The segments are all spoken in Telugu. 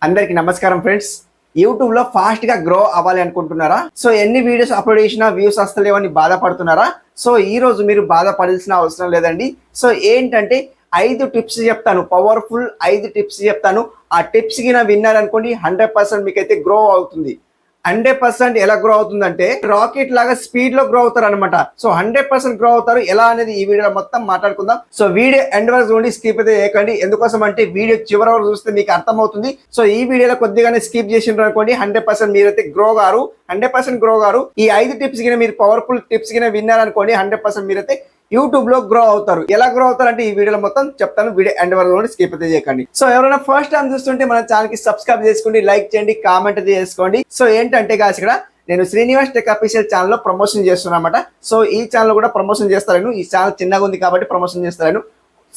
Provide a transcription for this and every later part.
అందరికి నమస్కారం ఫ్రెండ్స్. యూట్యూబ్ లో ఫాస్ట్ గా గ్రో అవ్వాలి అనుకుంటున్నారా? సో ఎన్ని వీడియోస్ అప్లోడ్ చేసినా వ్యూస్ వస్తలేవని బాధపడుతున్నారా? సో ఈ రోజు మీరు బాధపడాల్సిన అవసరం లేదండి. సో ఏంటంటే 5 టిప్స్ చెప్తాను, పవర్ఫుల్ 5 టిప్స్ చెప్తాను. ఆ టిప్స్ కి విన్నారనుకోండి 100% మీకైతే గ్రో అవుతుంది. 100% ఎలా గ్రో అవుతుందంటే రాకెట్ లాగా స్పీడ్ లో గ్రో అవుతారు అనమాట. సో 100% గ్రో అవుతారు. ఎలా అనేది ఈ వీడియో మొత్తం మాట్లాడుకుందాం. సో వీడియో ఎండ్ వరకు చూడండి, స్కిప్ అయితే చేయకండి. ఎందుకోసం అంటే వీడియో చివరి వరకు చూస్తే మీకు అర్థమవుతుంది. సో ఈ వీడియోలో కొద్దిగానే స్కిప్ చేసిండ్రు అనుకోండి 100% మీరైతే గ్రో గారు. 100% గ్రో గారు. ఈ 5 టిప్స్ కింద మీరు పవర్ఫుల్ టిప్స్ కింద విన్నారనుకోండి 100% మీరైతే యూట్యూబ్ లో గ్రో అవుతారు. ఎలా గ్రో అవుతారు అంటే ఈ వీడియోలో మొత్తం చెప్తాను. వీడియో ఎండ్ వరకు స్కిప్ అయితే చేయకండి. సో ఎవరైనా ఫస్ట్ టైం చూస్తుంటే మన ఛానల్ కి సబ్స్క్రైబ్ చేసుకోండి, లైక్ చేయండి, కామెంట్ అయితే చేసుకోండి. సో ఏంటంటే గాస్ ఇక్కడ నేను శ్రీనివాస్ టెక్ అఫీషియల్ ఛానల్ లో ప్రమోషన్ చేస్తున్నా అన్నమాట. సో ఈ ఛానల్ కూడా ప్రమోషన్ చేస్తాను. ఈ ఛానల్ చిన్నగా ఉంది కాబట్టి ప్రమోషన్ చేస్తాను.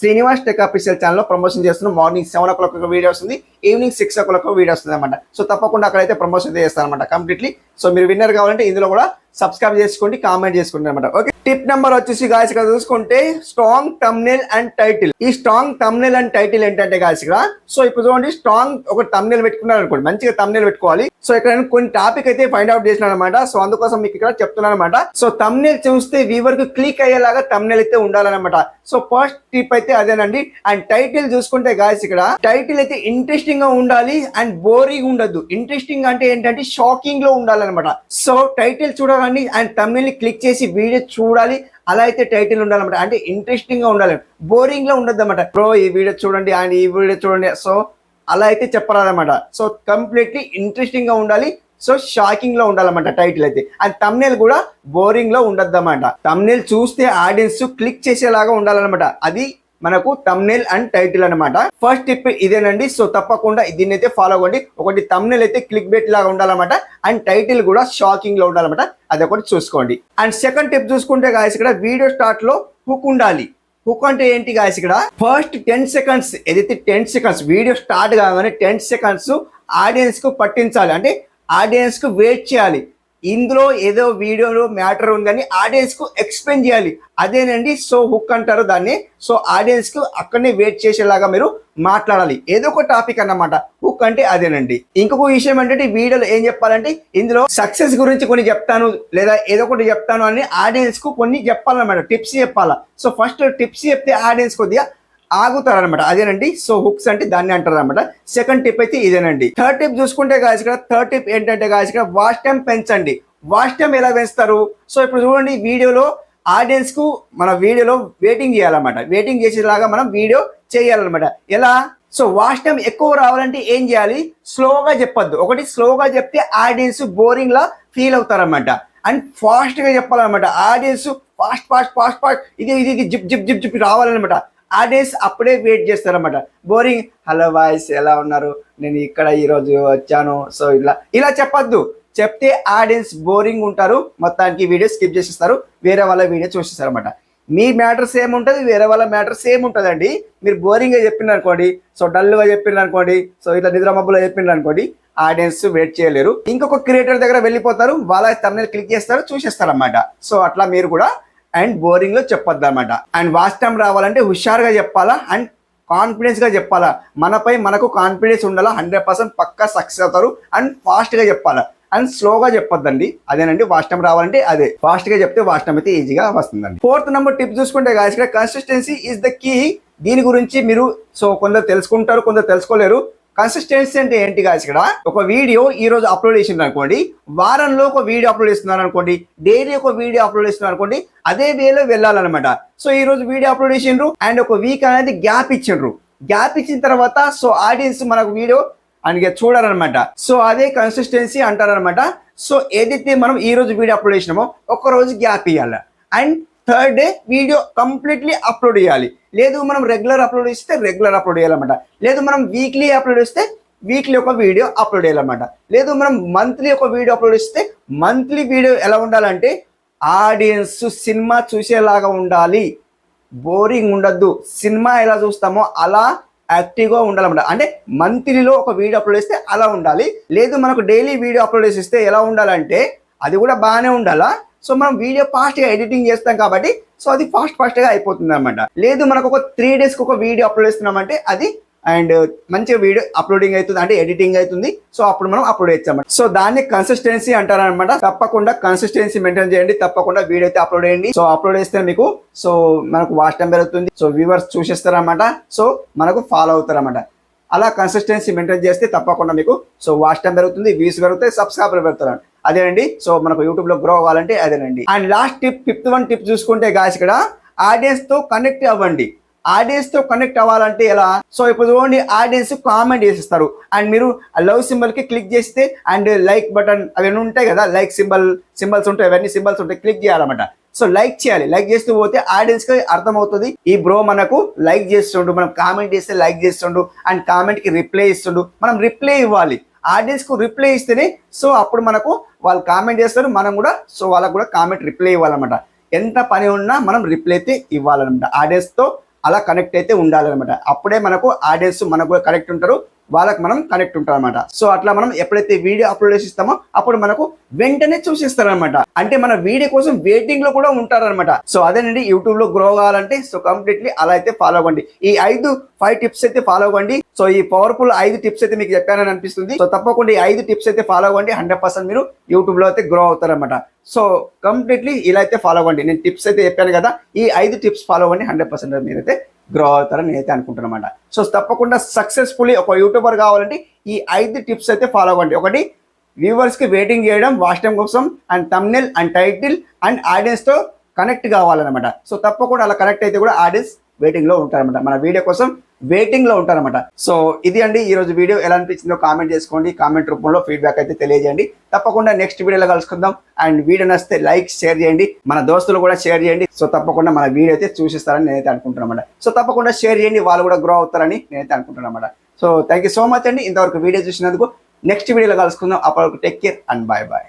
శ్రీనివాస్ టెక్ అఫీషియల్ ఛానల్ లో ప్రమోషన్ చేస్తున్నాం. మార్నింగ్ 7 o'clock ఒక వీడియో వస్తుంది, ఈవినింగ్ 6 o'clock వీడియో వస్తుంది అనమాట. సో తప్పకుండా అక్కడైతే ప్రమోషన్ చేస్తాను అనమాట కంప్లీట్లీ. సో మీరు విన్నర్ కావాలంటే ఇందులో కూడా సబ్స్క్రైబ్ చేసుకోండి, కామెంట్ చేసుకోండి అనమాట. ఓకే, టిప్ నెంబర్ వచ్చేసి గాయస్ ఇక్కడ చూసుకుంటే స్ట్రాంగ్ థంబ్నెయిల్ అండ్ టైటిల్. ఈ స్ట్రాంగ్ థంబ్నెయిల్ అండ్ టైటిల్ ఏంటంటే గాయస్ ఇక్కడ సో ఇప్పుడు చూడండి, స్ట్రాంగ్ ఒక థంబ్నెయిల్ పెట్టుకున్నారు అనుకోండి, మంచిగా థంబ్నెయిల్ పెట్టుకోవాలి. సో ఇక్కడ నేను కొన్ని టాపిక్ అయితే ఫైండ్ అవుట్ చేసినాను అనమాట. సో అందుకోసం మీకు ఇక్కడ చెప్తున్నాను అనమాట. సో థంబ్నెయిల్ చూస్తే వ్యూవర్ కి క్లిక్ అయ్యేలాగా థంబ్నెయిల్ అయితే ఉండాలన్నమాట. సో ఫస్ట్ టిప్ అయితే అదేనండి. అండ్ టైటిల్ చూసుకుంటే గాయస్ ఇక్కడ టైటిల్ అయితే ఇంట్రెస్టింగ్ గా ఉండాలి అండ్ బోరింగ్ ఉండద్దు. ఇంట్రెస్టింగ్ అంటే ఏంటంటే షాకింగ్ లో ఉండాలన్నమాట. సో టైటిల్ చూడాలని అండ్ థంబ్నెయిల్ ని క్లిక్ చేసి వీడియో చూడాలి, అలా అయితే టైటిల్ ఉండాలన్నమాట. అంటే ఇంట్రెస్టింగ్ గా ఉండాలి, బోరింగ్ లో ఉండద్దు అనమాట. బ్రో ఈ వీడియో చూడండి అండ్ ఈ వీడియో చూడండి, సో అలా అయితే చెప్పరాదన్నమాట. సో కంప్లీట్లీ ఇంట్రెస్టింగ్ గా ఉండాలి, సో షాకింగ్ లో ఉండాలన్నమాట టైటిల్ అయితే. అండ్ థంబ్నెయిల్ కూడా బోరింగ్ లో ఉండద్దు అన్నమాట. థంబ్నెయిల్ చూస్తే ఆడియన్స్ క్లిక్ చేసేలాగా ఉండాలన్నమాట. అది మనకు థంబ్నెయిల్ అండ్ టైటిల్ అనమాట. ఫస్ట్ టిప్ ఇదేనండి. సో తప్పకుండా దీన్ని అయితే ఫాలో అవ్వండి. ఒకటి థంబ్నెయిల్ అయితే క్లిక్ బెట్ లాగా ఉండాలన్నమాట, అండ్ టైటిల్ కూడా షాకింగ్ లో ఉండాలన్నమాట. అది ఒకటి చూసుకోండి. అండ్ సెకండ్ టిప్ చూసుకుంటే గాయస్ ఇక్కడ వీడియో స్టార్ట్ లో హుక్ ఉండాలి. హుక్ అంటే ఏంటి గాయస్ ఇక్కడ ఫస్ట్ 10 seconds ఏదైతే 10 seconds వీడియో స్టార్ట్ కాగానే 10 seconds ఆడియన్స్ కు పట్టించాలి. అంటే ఆడియన్స్ కు వెయిట్ చేయాలి. ఇందులో ఏదో వీడియోలో మ్యాటర్ ఉందని ఆడియన్స్ కు ఎక్స్ప్లెయిన్ చేయాలి. అదేనండి సో హుక్ అంటారు దాన్ని. సో ఆడియన్స్ కు అక్కడనే వెయిట్ చేసేలాగా మీరు మాట్లాడాలి, ఏదో ఒక టాపిక్ అన్నమాట. హుక్ అంటే అదేనండి. ఇంకొక విషయం ఏంటంటే వీడియోలో ఏం చెప్పాలంటే ఇందులో సక్సెస్ గురించి కొన్ని చెప్తాను, లేదా ఏదో ఒకటి చెప్తాను అని ఆడియన్స్ కు కొన్ని చెప్పాలన్నమాట, టిప్స్ చెప్పాలా. సో ఫస్ట్ టిప్స్ చెప్తే ఆడియన్స్ కొద్దిగా ఆగుతారనమాట. అదేనండి సో హుక్స్ అంటే దాన్ని అంటారు అనమాట. సెకండ్ టిప్ అయితే ఇదేనండి. థర్డ్ టిప్ చూసుకుంటే గాయస్ ఇక్కడ థర్డ్ టిప్ ఏంటంటే గాయస్ ఇక్కడ వాచ్ టైం పెంచండి. వాచ్ టైం ఎలా పెంచుతారు? సో ఇప్పుడు చూడండి, వీడియోలో ఆడియన్స్ కు మన వీడియోలో వెయిటింగ్ చేయాలన్నమాట. వెయిటింగ్ చేసేలాగా మనం వీడియో చేయాలన్నమాట. ఎలా? సో వాచ్ టైం ఎక్కువ రావాలంటే ఏం చేయాలి? స్లోగా చెప్పొద్దు. ఒకటి స్లోగా చెప్తే ఆడియన్స్ బోరింగ్ లా ఫీల్ అవుతారన్నమాట. అండ్ ఫాస్ట్ గా చెప్పాలన్నమాట. Audience fast fast fast fast ఇది ఇది జిప్ జిప్ జిప్ జిప్ రావాలన్నమాట. ఆడియన్స్ అప్పుడే వెయిట్ చేస్తారన్నమాట. బోరింగ్, హలో వాయిస్ ఎలా ఉన్నారు, నేను ఇక్కడ ఈరోజు వచ్చాను, సో ఇలా చెప్పొద్దు. చెప్తే ఆడియన్స్ బోరింగ్ ఉంటారు, మొత్తానికి వీడియో స్కిప్ చేసేస్తారు, వేరే వాళ్ళ వీడియో చూసేస్తారు అనమాట. మీ మ్యాటర్ సేమ్ ఉంటుంది, వేరే వాళ్ళ మ్యాటర్ సేమ్ ఉంటుందండి. మీరు బోరింగ్గా చెప్పిండ్రు అనుకోండి, సో డల్గా చెప్పిండ్రు అనుకోండి, సో ఇట్లా నిద్రమబ్బులో చెప్పిండ్రు అనుకోండి, ఆడియన్స్ వెయిట్ చేయలేరు. ఇంకొక క్రియేటర్ దగ్గర వెళ్ళిపోతారు, వాళ్ళ థంబ్నెయిల్ క్లిక్ చేస్తారు, చూసేస్తారు అన్నమాట. సో అట్లా మీరు కూడా అండ్ బోరింగ్ లో చెప్పొద్దు అనమాట. అండ్ వాచ్ టైం రావాలంటే హుషారుగా చెప్పాలా అండ్ కాన్ఫిడెన్స్ గా చెప్పాలా. మనపై మనకు కాన్ఫిడెన్స్ ఉండాలా. 100% పక్కా సక్సెస్ అవుతారు. అండ్ ఫాస్ట్ గా చెప్పాలా అండ్ స్లోగా చెప్పొద్దండి. అదేనండి వాచ్ టైం రావాలంటే అదే. ఫాస్ట్ గా చెప్తే వాచ్ టైం అయితే ఈజీగా వస్తుందండి. ఫోర్త్ నెంబర్ టిప్ చూసుకుంటే గాయస్ ఇక్కడ కన్సిస్టెన్సీ ఈజ్ ద కీ. దీని గురించి మీరు సో కొందరు తెలుసుకుంటారు, కొందరు తెలుసుకోలేరు. కన్సిస్టెన్సీ అంటే ఏంటి గాయస్ ఇక్కడ ఒక వీడియో ఈ రోజు అప్లోడ్ చేసిండ్రు అనుకోండి, వారంలో ఒక వీడియో అప్లోడ్ చేస్తున్నారు అనుకోండి, డైలీ ఒక వీడియో అప్లోడ్ చేస్తున్నారు అనుకోండి, అదే వేలో వెళ్ళాలన్నమాట. సో ఈ రోజు వీడియో అప్లోడ్ చేసిండ్రు అండ్ ఒక వీక్ అనేది గ్యాప్ ఇచ్చిండ్రు. గ్యాప్ ఇచ్చిన తర్వాత సో ఆడియన్స్ మనకు వీడియో అని చూడాలన్నమాట. సో అదే కన్సిస్టెన్సీ అంటారనమాట. సో ఏదైతే మనం ఈ రోజు వీడియో అప్లోడ్ చేసినామో ఒక రోజు గ్యాప్ ఇవ్వాలి and third day video completely upload చేయాలి. లేదు మనం రెగ్యులర్ అప్లోడ్ చేస్తే రెగ్యులర్ అప్లోడ్ చేయాలన్నమాట. లేదు మనం వీక్లీ అప్లోడ్ చేస్తే వీక్లీ ఒక వీడియో అప్లోడ్ చేయాలన్నమాట. లేదు మనం మంత్లీ ఒక వీడియో అప్లోడ్ చేస్తే మంత్లీ వీడియో ఎలా ఉండాలంటే ఆడియన్స్ సినిమా చూసేలాగా ఉండాలి, బోరింగ్ ఉండద్దు. సినిమా ఎలా చూస్తామో అలా యాక్టివ్గా ఉండాలన్నమాట. అంటే మంత్లీలో ఒక వీడియో అప్లోడ్ చేస్తే అలా ఉండాలి. లేదు మనకు డైలీ వీడియో అప్లోడ్ చేస్తే ఎలా ఉండాలంటే అది కూడా బాగానే ఉండాలా. సో మనం వీడియో ఫాస్ట్గా ఎడిటింగ్ చేస్తాం కాబట్టి సో అది ఫాస్ట్గా అయిపోతుంది అనమాట. లేదు మనకు ఒక 3 days ఒక వీడియో అప్లోడ్ చేస్తున్నామంటే అది అండ్ మంచిగా వీడియో అప్లోడింగ్ అవుతుంది, అంటే ఎడిటింగ్ అవుతుంది. సో అప్పుడు మనం అప్లోడ్ చేస్తాం. సో దాన్ని కన్సిస్టెన్సీ అంటారనమాట. తప్పకుండా కన్సిస్టెన్సీ మెయింటైన్ చేయండి, తప్పకుండా వీడియో అయితే అప్లోడ్ చేయండి. సో అప్లోడ్ చేస్తే మీకు సో మనకు వాచ్ టైం పెరుగుతుంది, సో వ్యూవర్స్ చూసేస్తారనమాట, సో మనకు ఫాలో అవుతారన్నమాట. అలా కన్సిస్టెన్సీ మెయింటైన్ చేస్తే తప్పకుండా మీకు సో వాచ్ టైం పెరుగుతుంది, వ్యూస్ పెరుగుతాయి, సబ్స్క్రైబర్ పెరుగుతారు. అదేనండి సో మనకు యూట్యూబ్ లో గ్రో అవ్వాలంటే అదేనండి. And last tip, fifth one tip చూసుకుంటే గాయస్, ఇక్కడ ఆడియన్స్ తో కనెక్ట్ అవ్వండి. ఆడియన్స్ తో కనెక్ట్ అవ్వాలంటే ఎలా? సో ఇప్పుడు చూడండి, ఆడియన్స్ కామెంట్ చేసిస్తారు అండ్ మీరు లవ్ సింబల్ కి క్లిక్ చేస్తే అండ్ లైక్ బటన్ అవన్నీ ఉంటాయి కదా, లైక్ సింబల్స్ ఉంటాయి, అవన్నీ సింబల్స్ ఉంటాయి, క్లిక్ చేయాలన్నమాట. సో లైక్ చేయాలి. లైక్ చేస్తూ పోతే ఆడియన్స్ కి అర్థమవుతుంది, ఈ బ్రో మనకు లైక్ చేస్తుండు, మనం కామెంట్ చేస్తే లైక్ చేస్తుండు అండ్ కామెంట్ కి రిప్లై ఇస్తుండు. మనం రిప్లై ఇవ్వాలి, ఆడియన్స్ కు రిప్లై ఇస్తేనే సో అప్పుడు మనకు వాళ్ళు కామెంట్ చేస్తారు, మనం కూడా సో వాళ్ళకు కూడా కామెంట్ రిప్లై ఇవ్వాలన్నమాట. ఎంత పని ఉన్నా మనం రిప్లై అయితే ఇవ్వాలన్నమాట. ఆడియన్స్ తో అలా కనెక్ట్ అయితే ఉండాలన్నమాట. అప్పుడే మనకు ఆడియన్స్ మనకు కూడా కనెక్ట్ ఉంటారు, వాళ్ళకి మనం కనెక్ట్ ఉంటాం అనమాట. సో అట్లా మనం ఎప్పుడైతే వీడియో అప్లోడ్ చేసిస్తామో అప్పుడు మనకు వెంటనే చూసిస్తారనమాట. అంటే మన వీడియో కోసం వెయిటింగ్ లో కూడా ఉంటారనమాట. సో అదేనండి, యూట్యూబ్ లో గ్రో కావాలంటే సో కంప్లీట్లీ అలా అయితే ఫాలో అవ్వండి. ఈ 5 టిప్స్ అయితే ఫాలో అవ్వండి. సో ఈ పవర్ఫుల్ 5 టిప్స్ అయితే మీకు చెప్పానని అనిపిస్తుంది. సో తప్పకుండా ఈ 5 టిప్స్ అయితే ఫాలో అవ్వండి, 100% మీరు యూట్యూబ్ లో అయితే గ్రో అవుతారనమాట. సో కంప్లీట్లీ ఇలా అయితే ఫాలో అవ్వండి. నేను టిప్స్ అయితే చెప్పాను కదా, ఈ 5 టిప్స్ ఫాలో అవ్వండి, 100% మీరైతే గ్రో అవుతారని నేనైతే అనుకుంటున్నమాట. సో తప్పకుండా సక్సెస్ఫుల్లీ ఒక యూట్యూబర్ కావాలంటే ఈ 5 టిప్స్ అయితే ఫాలో అవ్వండి. ఒకటి, వ్యూవర్స్ కి వెయిటింగ్ చేయడం వాచ్ టైం కోసం, and thumbnail and title and audience తో కనెక్ట్ కావాలన్నమాట. సో తప్పకుండా అలా కనెక్ట్ అయితే కూడా ఆడియన్స్ వెయిటింగ్ లో ఉంటారన్నమాట, మన వీడియో కోసం వెయిటింగ్ లో ఉంటారన్నమాట. సో ఇది అండి ఈ రోజు వీడియో. ఎలా అనిపించిందో కామెంట్ చేసుకోండి, కామెంట్ రూపంలో ఫీడ్బ్యాక్ అయితే తెలియజేయండి. తప్పకుండా నెక్స్ట్ వీడియోలో కలుసుకుందాం. అండ్ వీడియో నచ్చితే లైక్, షేర్ చేయండి, మన దోస్తులు కూడా షేర్ చేయండి. సో తప్పకుండా మన వీడియో అయితే చూసిస్తారని నేనైతే అనుకుంటున్నాను. సో తప్పకుండా షేర్ చేయండి, వాళ్ళు కూడా గ్రో అవుతారని నేనైతే అనుకుంటున్నాను. So thank you so much అండి ఇంతవరకు వీడియో చూసినందుకు. నెక్స్ట్ వీడియోలో కలుసుకుందాం. అప్పటివరకు take care and bye bye.